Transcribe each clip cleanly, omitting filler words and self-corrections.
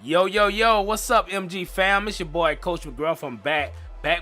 Yo, yo, yo, what's up, MG fam? It's your boy, Coach McGruff. I'm back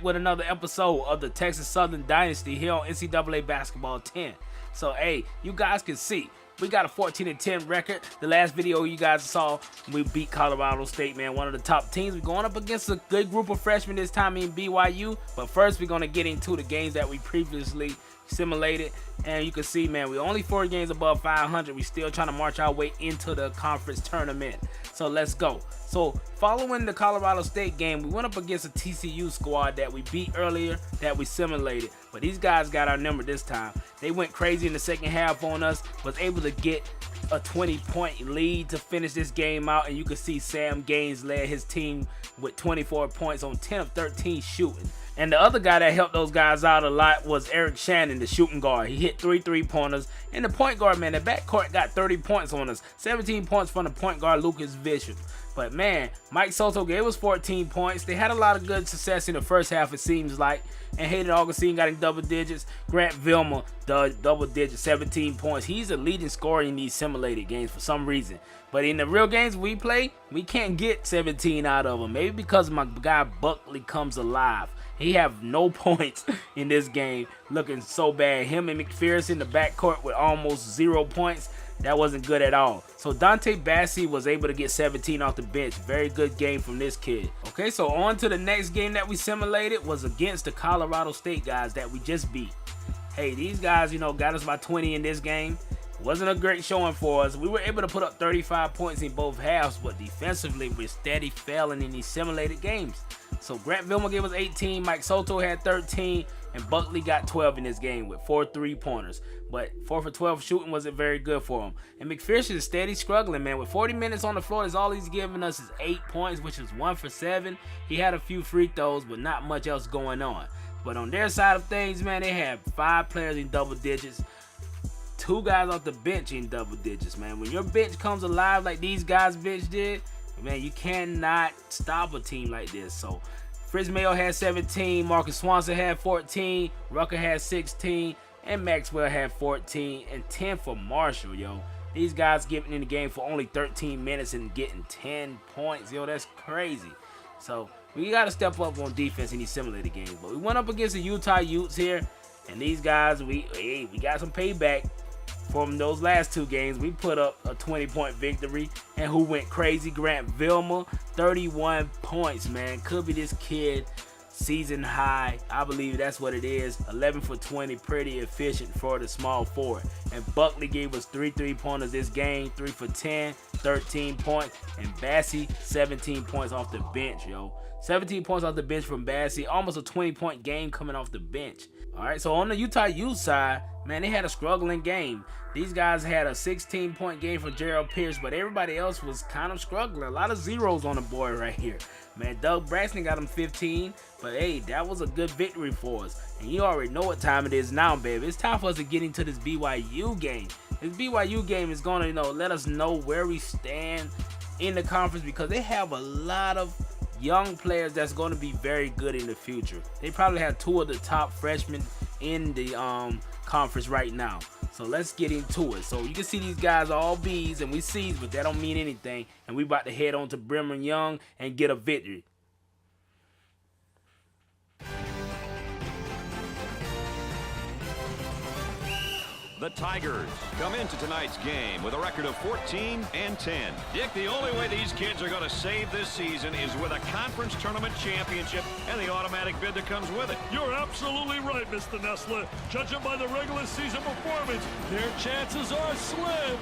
with another episode of the Texas Southern Dynasty here on NCAA Basketball 10. So, hey, you guys can see, we got a 14-10 record. The last video you guys saw, we beat Colorado State, man, one of the top teams. We're going up against a good group of freshmen this time in BYU. But first, we're going to get into the games that we previously simulated. And you can see, man, we're only 4 games above 500. We're still trying to march our way into the conference tournament. So let's go. So following the Colorado State game, we went up against a TSU squad that we beat earlier, that we simulated. But these guys got our number this time. They went crazy in the second half on us, was able to get a 20-point lead to finish this game out. And you can see Sam Gaines led his team with 24 points on 10 of 13 shooting. And the other guy that helped those guys out a lot was Eric Shannon, the shooting guard. He hit 3 3-pointers. And the point guard, man, the backcourt got 30 points on us. 17 points from the point guard, Lucas Bishop. But, man, Mike Soto gave us 14 points. They had a lot of good success in the first half, it seems like. And Hayden Augustine got in double digits. Grant Vilma, double digits, 17 points. He's a leading scorer in these simulated games for some reason. But in the real games we play, we can't get 17 out of them. Maybe because my guy Buckley comes alive. He have no points in this game, looking so bad. Him and McPherson in the backcourt with almost 0 points. That wasn't good at all. So Dante Bassi was able to get 17 off the bench. Very good game from this kid. Okay, so on to the next game that we simulated was against the Colorado State guys that we just beat. Hey, these guys, got us by 20 in this game. Wasn't a great showing for us. We were able to put up 35 points in both halves, but defensively we're steady failing in these simulated games. So Grant Vilma gave us 18, Mike Soto had 13, and Buckley got 12 in this game with 4 3-pointers. But 4 for 12 shooting wasn't very good for him. And McPherson is steady struggling, man. With 40 minutes on the floor, that's all he's giving us is 8 points, which is 1 for 7. He had a few free throws, but not much else going on. But on their side of things, man, they had 5 players in double digits. 2 guys off the bench in double digits, man. When your bench comes alive like these guys' bench did, man, you cannot stop a team like this. So Fritz Mayo had 17, Marcus Swanson had 14, Rucker had 16, and Maxwell had 14, and 10 for Marshall, yo. These guys getting in the game for only 13 minutes and getting 10 points, yo. That's crazy. So we got to step up on defense in these simulated games. But we went up against the Utah Utes here, and these guys, we got some payback. From those last 2 games, we put up a 20-point victory. And who went crazy? Grant Vilma, 31 points, man. Could be this kid season high. I believe that's what it is. 11 for 20, pretty efficient for the small forward. And Buckley gave us 3 3-pointers this game, 3 for 10, 13 points. And Bassi, 17 points off the bench, yo. 17 points off the bench from Bassi. Almost a 20-point game coming off the bench. All right, so on the Utah Ute side, man, they had a struggling game. These guys had a 16-point game for Gerald Pierce, but everybody else was kind of struggling. A lot of zeros on the board right here. Man, Doug Braxton got him 15, but hey, that was a good victory for us. And you already know what time it is now, baby. It's time for us to get into this BYU game. This BYU game is going to, let us know where we stand in the conference because they have a lot of young players that's going to be very good in the future. They probably have 2 of the top freshmen in the conference right now. So let's get into it. So you can see these guys are all B's and we C's, but that don't mean anything. And we about to head on to Brigham Young and get a victory. The Tigers come into tonight's game with a record of 14-10. Dick, the only way these kids are going to save this season is with a conference tournament championship and the automatic bid that comes with it. You're absolutely right, Mr. Nessler. Judging by the regular season performance, their chances are slim.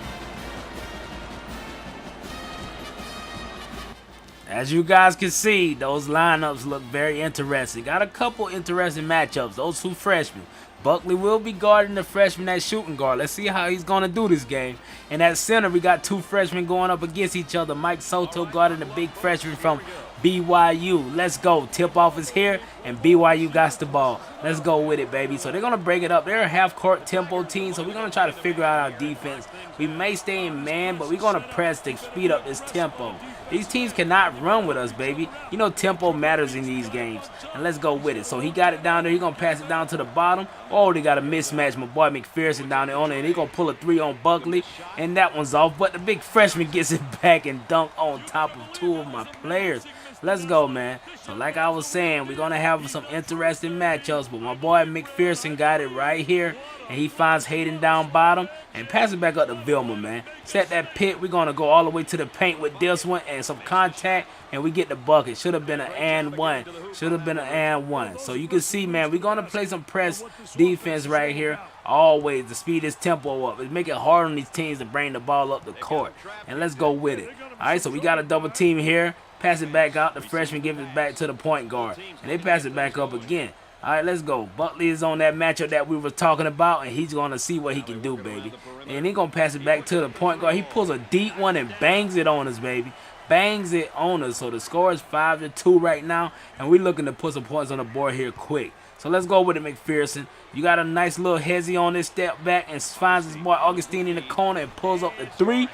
As you guys can see, those lineups look very interesting. Got a couple interesting matchups. Those 2 freshmen. Buckley will be guarding the freshman at shooting guard. Let's see how he's going to do this game. And at center, we got 2 freshmen going up against each other. Mike Soto guarding the big freshman from BYU. Let's go. Tip-off is here, and BYU got the ball. Let's go with it, baby. So they're going to break it up. They're a half-court tempo team, so we're going to try to figure out our defense. We may stay in man, but we're going to press to speed up this tempo. These teams cannot run with us, baby. You know tempo matters in these games. And let's go with it. So he got it down there. He's going to pass it down to the bottom. Oh, they got a mismatch. My boy McPherson down there on it. And he's going to pull a 3 on Buckley. And that one's off. But the big freshman gets it back and dunk on top of 2 of my players. Let's go, man. So like I was saying, we're going to have some interesting matchups. But my boy McPherson got it right here. And he finds Hayden down bottom and pass it back up to Vilma, man. Set that pick. We're going to go all the way to the paint with this one and some contact. And we get the bucket. Should have been an and one. Should have been an and one. So you can see, man, we're going to play some press defense right here. Always to speed this tempo up. It's make it hard on these teams to bring the ball up the court. And let's go with it. All right, so we got a double team here. Pass it back out. The freshman give it back to the point guard. And they pass it back up again. All right, let's go. Buckley is on that matchup that we were talking about, and he's going to see what he can do, baby. And he's going to pass it back to the point guard. He pulls a deep one and bangs it on us, baby. Bangs it on us. So the score is 5-2 right now, and we're looking to put some points on the board here quick. So let's go with it, McPherson. You got a nice little hezzy on this step back and finds his boy Augustine in the corner and pulls up the 3.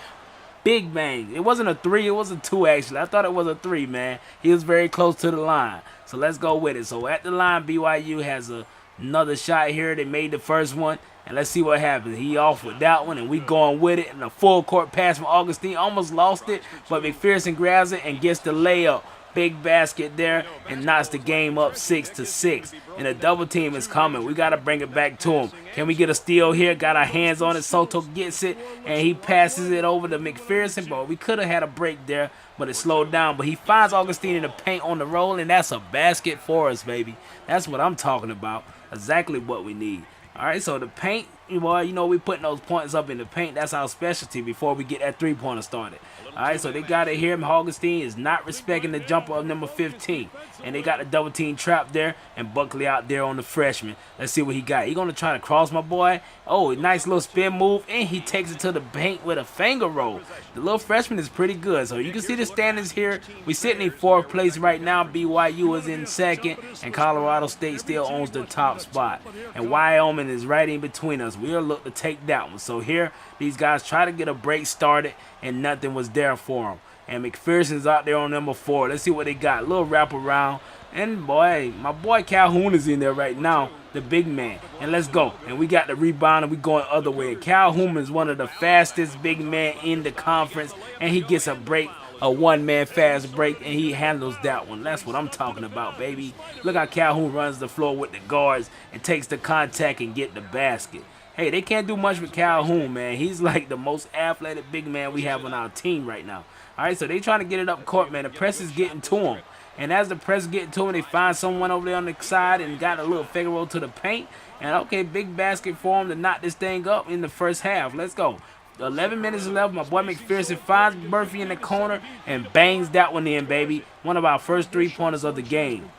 Big bang. It wasn't a 3, it was a 2 actually. I thought it was a 3, man. He was very close to the line. So let's go with it. So at the line, BYU has another shot here. They made the first one. And let's see what happens. He off with that one, and we going with it. And a full court pass from Augustine. Almost lost it, but McPherson grabs it and gets the layup. Big basket there and knocks the game up 6-6. And a double team is coming. We got to bring it back to him. Can we get a steal here? Got our hands on it. Soto gets it, and he passes it over to McPherson. But we could have had a break there, but it slowed down. But he finds Augustine in the paint on the roll, and that's a basket for us, baby. That's what I'm talking about. Exactly what we need. All right, so the paint, well, you know, we putting those points up in the paint. That's our specialty before we get that three-pointer started. All right, so they got it here. Augustine is not respecting the jumper of number 15. And they got the double team trap there and Buckley out there on the freshman. Let's see what he got. He going to try to cross my boy. Oh, nice little spin move, and he takes it to the paint with a finger roll. The little freshman is pretty good. So you can see the standings here. We sitting in 4th place right now. BYU is in 2nd, and Colorado State still owns the top spot. And Wyoming is right in between us. We'll look to take that one. So here, these guys try to get a break started, and nothing was there for them. And McPherson's out there on number 4. Let's see what they got. A little wraparound. And boy, my boy Calhoun is in there right now, the big man. And let's go. And we got the rebound, and we going the other way. Calhoun is one of the fastest big men in the conference, and he gets a break, a one-man fast break, and he handles that one. That's what I'm talking about, baby. Look how Calhoun runs the floor with the guards and takes the contact and get the basket. Hey, they can't do much with Calhoun, man. He's like the most athletic big man we have on our team right now. All right, so they trying to get it up court, man. The press is getting to him. And as the press is getting to him, they find someone over there on the side and got a little finger roll to the paint. And, okay, big basket for him to knock this thing up in the first half. Let's go. 11 minutes left. My boy McPherson finds Murphy in the corner and bangs that one in, baby. One of our first 3-pointers of the game.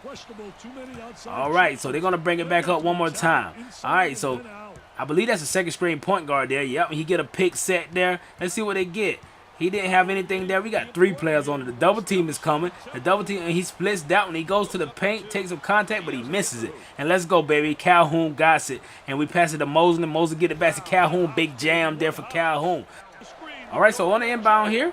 All right, so they're going to bring it back up one more time. All right, so I believe that's a second-string point guard there. Yep, he get a pick set there. Let's see what they get. He didn't have anything there. We got 3 players on it. The double team is coming. The double team, and he splits that one. He goes to the paint, takes some contact, but he misses it. And let's go, baby. Calhoun got it. And we pass it to Mosley. Mosley get it back to Calhoun. Big jam there for Calhoun. All right, so on the inbound here,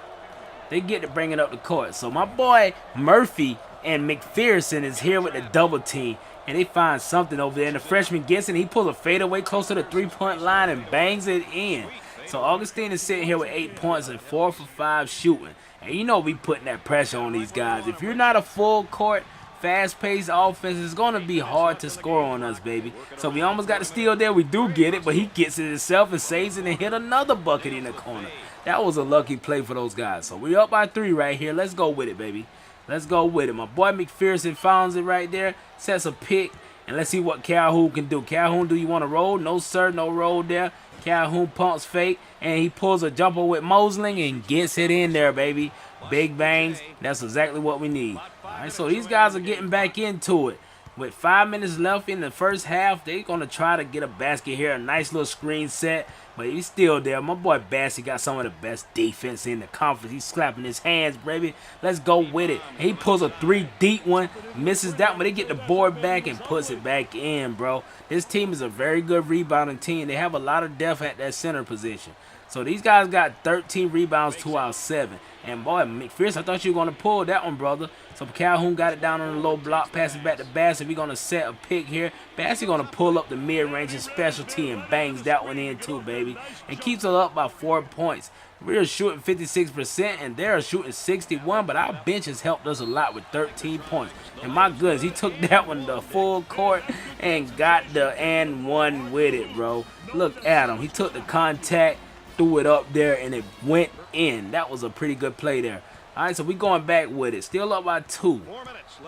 they get to bring it up the court. So my boy Murphy and McPherson is here with the double team. And they find something over there. And the freshman gets it. He pulls a fadeaway close to the 3-point line and bangs it in. So Augustine is sitting here with 8 points and 4 for 5 shooting. And you know we putting that pressure on these guys. If you're not a full court, fast-paced offense, it's going to be hard to score on us, baby. So we almost got the steal there. We do get it, but he gets it himself and saves it and hit another bucket in the corner. That was a lucky play for those guys. So we're up by 3 right here. Let's go with it, baby. Let's go with it. My boy McPherson finds it right there, sets a pick, and let's see what Calhoun can do. Calhoun, do you want to roll? No, sir, no roll there. Calhoun pumps fake, and he pulls a jumper with Mosley and gets it in there, baby. Big bangs. That's exactly what we need. All right, so these guys are getting back into it. With 5 minutes left in the first half, they're going to try to get a basket here. A nice little screen set, but he's still there. My boy Bassey got some of the best defense in the conference. He's slapping his hands, baby. Let's go with it. And he pulls a 3 deep one, misses that one, but they get the board back and puts it back in, bro. This team is a very good rebounding team. They have a lot of depth at that center position. So these guys got 13 rebounds to our 7. And boy, McPherson, I thought you were going to pull that one, brother. So Calhoun got it down on the low block, pass it back to Bassett. We're going to set a pick here. Bassett going to pull up the mid-range and specialty and bangs that one in too, baby. And keeps it up by 4 points. We're shooting 56% and they're shooting 61, but our bench has helped us a lot with 13 points. And my goodness, he took that one to full court and got the and one with it, bro. Look at him. He took the contact, threw it up there, and it went in. That was a pretty good play there. All right, so we going back with it. Still up by 2.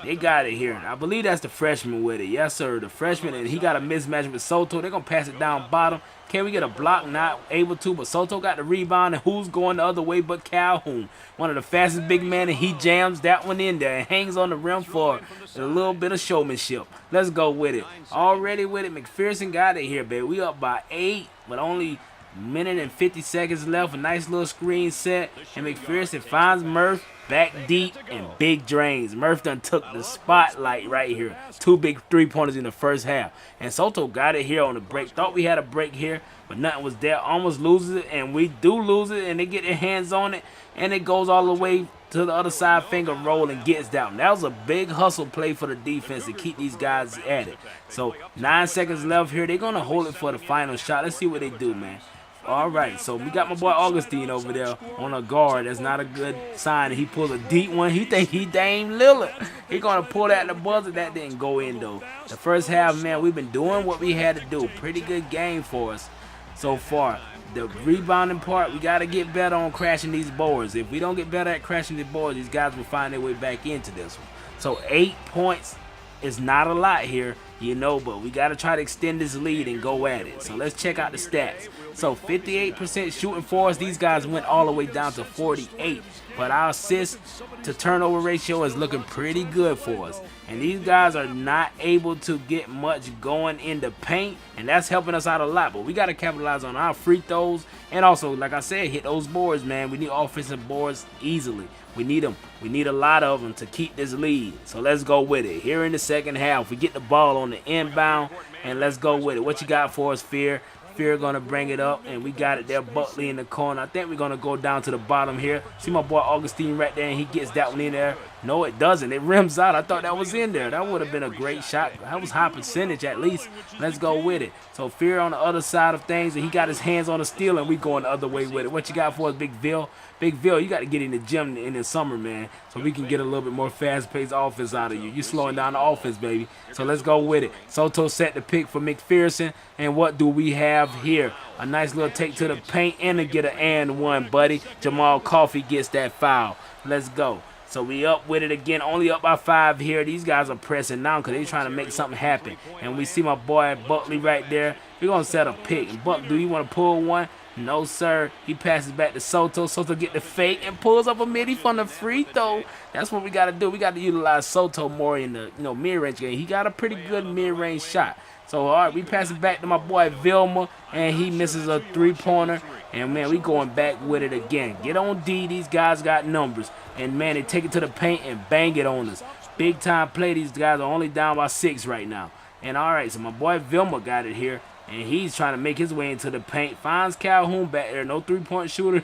They got it here. I believe that's the freshman with it. Yes, sir, the freshman, and he got a mismatch with Soto. They're going to pass it down bottom. Can we get a block? Not able to, but Soto got the rebound, and who's going the other way but Calhoun? One of the fastest big men, and he jams that one in there and hangs on the rim for a little bit of showmanship. Let's go with it. Already with it. McPherson got it here, baby. We up by 8, but only minute and 50 seconds left. A nice little screen set, and McPherson finds Murph back deep and big drains. Murph done took the spotlight right here. 2 big 3-pointers in the first half, and Soto got it here on the break. Thought we had a break here, but nothing was there. Almost loses it, and we do lose it, and they get their hands on it, and it goes all the way to the other side, finger roll, and gets down. That was a big hustle play for the defense to keep these guys at it. So 9 seconds left here. They're gonna hold it for the final shot. Let's see what they do, man. All right, so we got my boy Augustine over there on a guard. That's not a good sign. He pulls a deep one. He think he Dame Lillard. He gonna pull that in the buzzer. That didn't go in though. The first half, man, we've been doing what we had to do. Pretty good game for us so far. The rebounding part, we got to get better on crashing these boards. If we don't get better at crashing the boards, these guys will find their way back into this one. So 8 points is not a lot here, you know, but we got to try to extend this lead and go at it. So let's check out the stats. So 58% shooting for us. These guys went all the way down to 48. But our assist to turnover ratio is looking pretty good for us. And these guys are not able to get much going in the paint, and that's helping us out a lot. But we got to capitalize on our free throws, and also, like I said, hit those boards, man. We need offensive boards easily. We need them. We need a lot of them to keep this lead. So let's go with it. Here in the second half, we get the ball on the inbound, and let's go with it. What you got for us, Fear? Fear gonna bring it up, and we got it there. Buckley in the corner. I think we're gonna go down to the bottom here. See my boy Augustine right there, and he gets that one in there. No, it doesn't. It rims out. I thought that was in there. That would have been a great shot. That was high percentage at least. Let's go with it. So Fear on the other side of things, and he got his hands on the steal, and we going the other way with it. What you got for us, Big Bill? Big Bill, you got to get in the gym in the summer, man, so we can get a little bit more fast-paced offense out of you. You slowing down the offense, baby. So let's go with it. Soto set the pick for McPherson, and what do we have here? A nice little take to the paint and to get an and one, buddy. Jamal Coffey gets that foul. Let's go. So we up with it again, only up by 5 here. These guys are pressing now because they're trying to make something happen. And we see my boy Buckley right there. We're going to set a pick. And Buck, do you want to pull one? No, sir. He passes back to Soto. Soto get the fake and pulls up a midi from the free throw. That's what we got to do. We got to utilize Soto more in the mid-range game. He got a pretty good mid-range shot. So, all right, we pass it back to my boy Vilma, and he misses a 3-pointer. And, man, we going back with it again. Get on D. These guys got numbers. And, man, they take it to the paint and bang it on us. Big-time play. These guys are only down by 6 right now. And, all right, so my boy Vilma got it here. And he's trying to make his way into the paint. Finds Calhoun back there. No 3-point shooter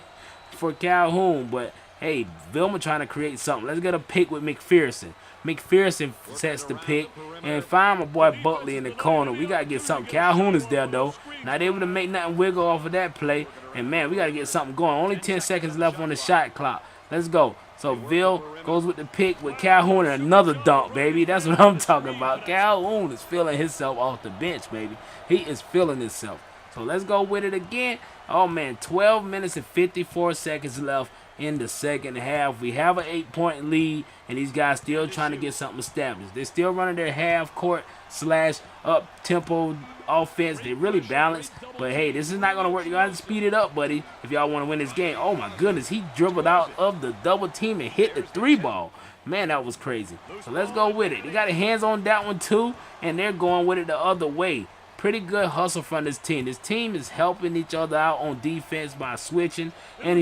for Calhoun. But, hey, Vilma trying to create something. Let's get a pick with McPherson. McPherson sets the pick. And find my boy Buckley in the corner. We got to get something. Calhoun is there, though. Not able to make nothing wiggle off of that play. And, man, we got to get something going. Only 10 seconds left on the shot clock. Let's go. So, Vil goes with the pick with Calhoun and another dunk, baby. That's what I'm talking about. Calhoun is feeling himself off the bench, baby. He is feeling himself. So, let's go with it again. Oh, man, 12 minutes and 54 seconds left in the second half. We have an 8-point lead, and these guys still trying to get something established. They're still running their half-court / up-tempo offense. They're really balanced, but hey, this is not going to work. You got to speed it up, buddy, if y'all want to win this game. Oh my goodness, he dribbled out of the double team and hit the 3-ball. Man, that was crazy. So let's go with it. They got their hands on that one too, and they're going with it the other way. Pretty good hustle from this team. This team is helping each other out on defense by switching and,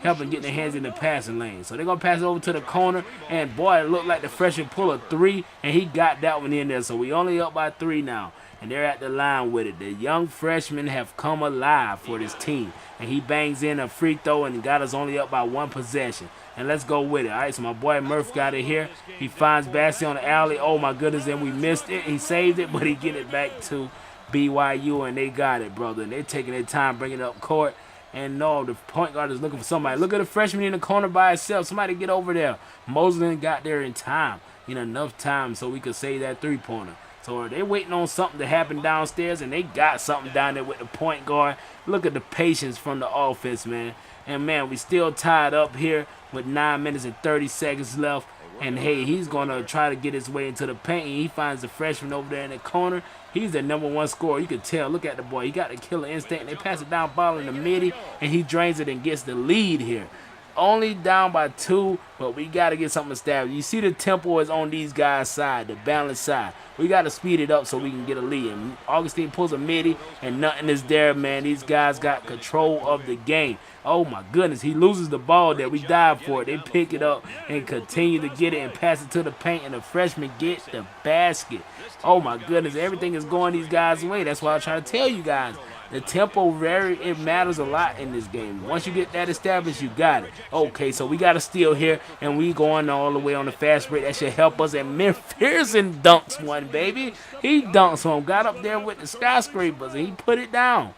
helping get their hands in the passing lane. So they're going to pass it over to the corner, and boy, it looked like the freshman pulled a 3, and he got that one in there. So we only up by 3 now, and they're at the line with it. The young freshmen have come alive for this team, and he bangs in a free throw and got us only up by 1 possession. and let's go with it. All right, so my boy Murph got it here. He finds Bassie on the alley. Oh, my goodness, and we missed it. He saved it, but he get it back to BYU, and they got it, brother. And they're taking their time bringing it up court. And no, the point guard is looking for somebody. Look at the freshman in the corner by himself. Somebody get over there. Mosley got there in time, enough time so we could save that three-pointer. So they waiting on something to happen downstairs, and they got something down there with the point guard. Look at the patience from the offense, man. And, man, we still tied up here with 9 minutes and 30 seconds left. And, hey, he's going to try to get his way into the paint. And he finds the freshman over there in the corner. He's the #1 scorer. You can tell. Look at the boy. He got the killer instinct. They pass it down, ball in the midi, and he drains it and gets the lead here. Only down by 2, but we got to get something established. You see the tempo is on these guys' side, the balanced side. We got to speed it up so we can get a lead. And Augustine pulls a midi, and nothing is there, man. These guys got control of the game. Oh, my goodness. He loses the ball there. We dive for it. They pick it up and continue to get it and pass it to the paint, and the freshman gets the basket. Oh, my goodness. Everything is going these guys' way. That's why I try to tell you guys. The tempo, it matters a lot in this game. Once you get that established, you got it. Okay, so we got a steal here, and we going all the way on the fast break. That should help us. And McPherson dunks one, baby. He dunks one. Got up there with the skyscrapers, and he put it down.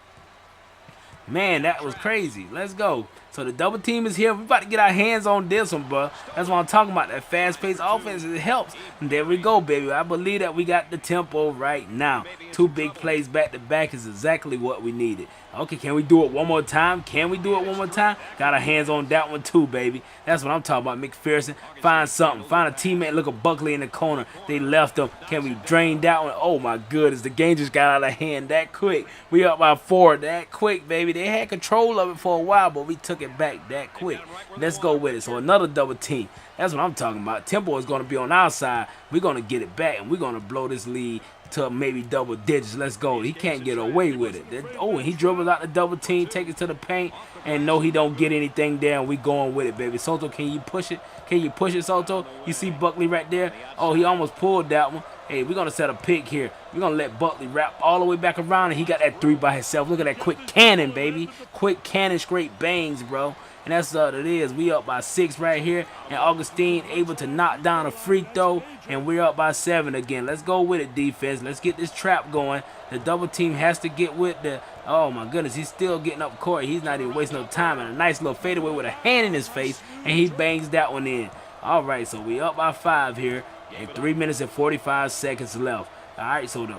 Man, that was crazy. Let's go. So the double team is here. We about to get our hands on this one, bro. That's what I'm talking about. That fast-paced offense, it helps. And there we go, baby. I believe that we got the tempo right now. 2 big plays back-to-back is exactly what we needed. Okay, can we do it one more time? Can we do it one more time? Got our hands on that one too, baby. That's what I'm talking about. McPherson, find something. Find a teammate. Look at Buckley in the corner. They left him. Can we drain that one? Oh, my goodness. The game just got out of hand that quick. We up by 4 that quick, baby. They had control of it for a while, but we took it back that quick. Let's go with it. So another double team. That's what I'm talking about. Tempo is going to be on our side. We're going to get it back, and we're going to blow this lead to maybe double digits. Let's go. He can't get away with it. Oh, and he dribbles out the double team, take it to the paint, and no, he don't get anything there, and we going with it, baby. Soto, can you push it? Can you push it, Soto? You see Buckley right there? Oh, he almost pulled that one. Hey, we're going to set a pick here. We're going to let Buckley wrap all the way back around, and he got that 3 by himself. Look at that quick cannon, baby. Quick cannon, straight bangs, bro. And that's what it is. We up by 6 right here. And Augustine able to knock down a free throw. And we're up by 7 again. Let's go with it, defense. Let's get this trap going. The double team has to get with the... Oh, my goodness. He's still getting up court. He's not even wasting no time. And a nice little fadeaway with a hand in his face. And he bangs that one in. All right, so we up by 5 here. And 3 minutes and 45 seconds left. All right, so the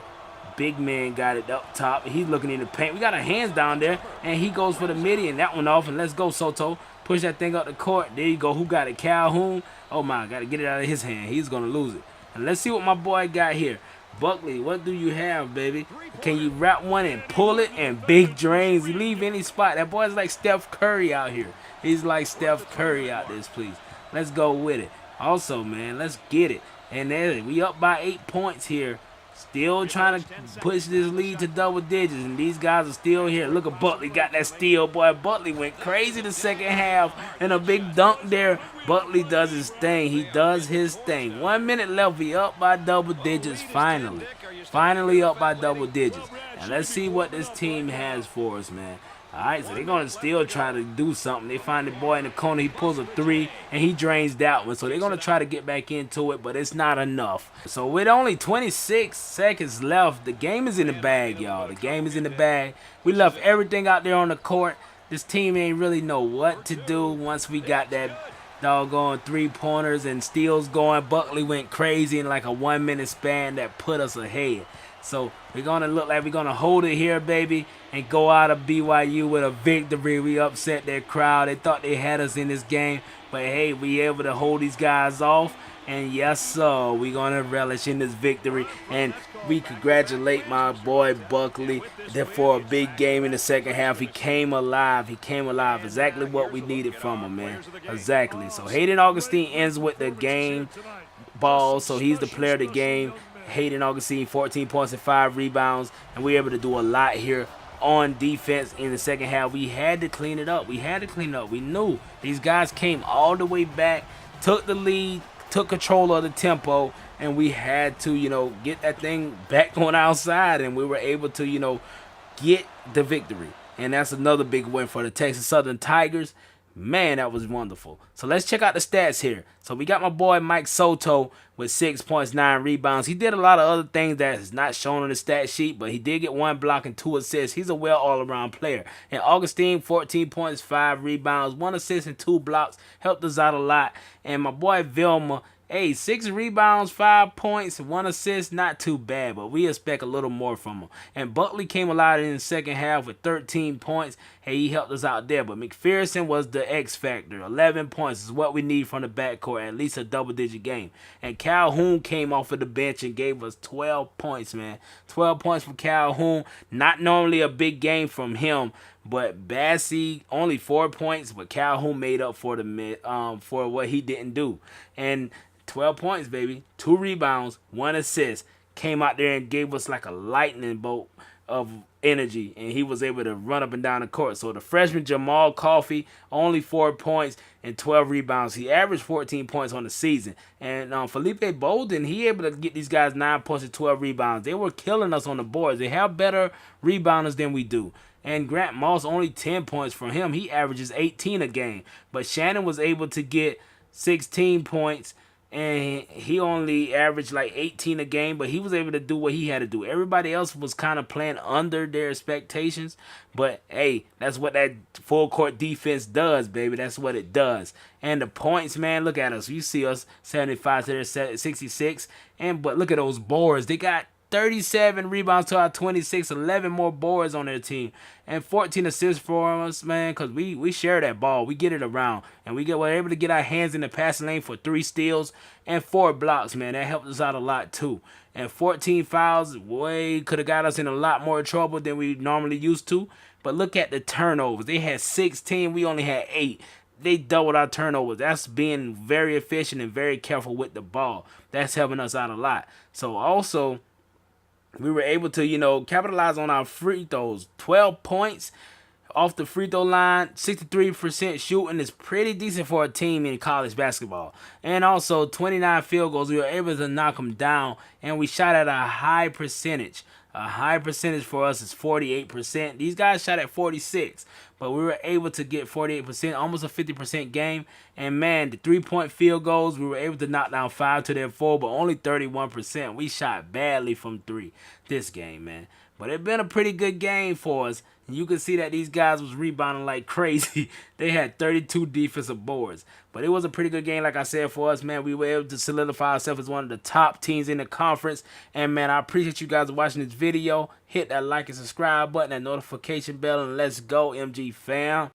big man got it up top. He's looking in the paint. We got our hands down there, and he goes for the midi, and that one off. And let's go, Soto. Push that thing up the court. There you go. Who got it? Calhoun. Oh, my. Got to get it out of his hand. He's going to lose it. And let's see what my boy got here. Buckley, what do you have, baby? Can you wrap one and pull it? And big drains. You leave any spot. That boy's like Steph Curry out here. He's like Steph Curry out this, please. Let's go with it. Also, man, let's get it. And then we up by 8 points here. Still trying to push this lead to double digits, and these guys are still here. Look at Buckley, got that steal, boy. Buckley went crazy the second half, and a big dunk there. Buckley does his thing. He does his thing. 1 minute left. We up by double digits finally. Finally up by double digits. And let's see what this team has for us, man. All right, so they're going to still try to do something. They find the boy in the corner. He pulls a 3, and he drains that one. So they're going to try to get back into it, but it's not enough. So with only 26 seconds left, the game is in the bag, y'all. The game is in the bag. We left everything out there on the court. This team ain't really know what to do once we got that doggone 3-pointers and steals going. Buckley went crazy in like a 1 minute span that put us ahead. So we're going to look like we're going to hold it here, baby, and go out of BYU with a victory. We upset their crowd. They thought they had us in this game. But, hey, we able to hold these guys off. And, yes, sir, we're going to relish in this victory. And we congratulate my boy Buckley for a big game in the second half. He came alive. He came alive. Exactly what we needed from him, man. Exactly. So Hayden Augustine ends with the game ball. So he's the player of the game. Hayden Augustine, 14 points and 5 rebounds, and we were able to do a lot here on defense in the second half. We had to clean it up. We had to clean it up. We knew these guys came all the way back, took the lead, took control of the tempo, and we had to, get that thing back on our side, and we were able to, get the victory. And that's another big win for the Texas Southern Tigers. Man, that was wonderful. So let's check out the stats here. So we got my boy Mike Soto with 6 points, 9 rebounds. He did a lot of other things that is not shown on the stat sheet, but he did get 1 block and 2 assists. He's a well all-around player. And Augustine, 14 points, 5 rebounds, 1 assist and 2 blocks. Helped us out a lot. And my boy Vilma, hey, 6 rebounds, 5 points, 1 assist, not too bad, but we expect a little more from him. And Buckley came alive in the second half with 13 points. Hey, he helped us out there, but McPherson was the X factor. 11 points is what we need from the backcourt, at least a double-digit game. And Calhoun came off of the bench and gave us 12 points, man. 12 points from Calhoun. Not normally a big game from him, but Bassie only 4 points, but Calhoun made up for for what he didn't do. And 12 points, baby. 2 rebounds, 1 assist. Came out there and gave us like a lightning bolt of energy, and he was able to run up and down the court. So the freshman Jamal Coffey, only 4 points and 12 rebounds. He averaged 14 points on the season. And Felipe Bolden, he able to get these guys 9 points and 12 rebounds. They were killing us on the boards. They have better rebounders than we do. And Grant Moss, only 10 points from him. He averages 18 a game. But Shannon was able to get 16 points, and he only averaged like 18 a game, but he was able to do what he had to do. Everybody else was kind of playing under their expectations, but hey, that's what that full court defense does, baby. That's what it does. And the points, man, look at us. You see us 75 to their 66, but look at those boards. They got 37 rebounds to our 26, 11 more boards on their team, and 14 assists for us, man, because we share that ball. We get it around, and we're able to get our hands in the passing lane for 3 steals and 4 blocks, man. That helped us out a lot, too. And 14 fouls, could have got us in a lot more trouble than we normally used to. But look at the turnovers. They had 16. We only had 8. They doubled our turnovers. That's being very efficient and very careful with the ball. That's helping us out a lot. So, also, we were able to, capitalize on our free throws. 12 points off the free throw line, 63% shooting is pretty decent for a team in college basketball. And also 29 field goals. We were able to knock them down, and we shot at a high percentage. A high percentage for us is 48%. These guys shot at 46, but we were able to get 48%, almost a 50% game. And man, the 3-point field goals, we were able to knock down 5 to their 4, but only 31%. We shot badly from 3 this game, man. But it's been a pretty good game for us. And you can see that these guys was rebounding like crazy. They had 32 defensive boards. But it was a pretty good game, like I said, for us, man. We were able to solidify ourselves as one of the top teams in the conference. And, man, I appreciate you guys watching this video. Hit that like and subscribe button, that notification bell, and let's go, MG fam.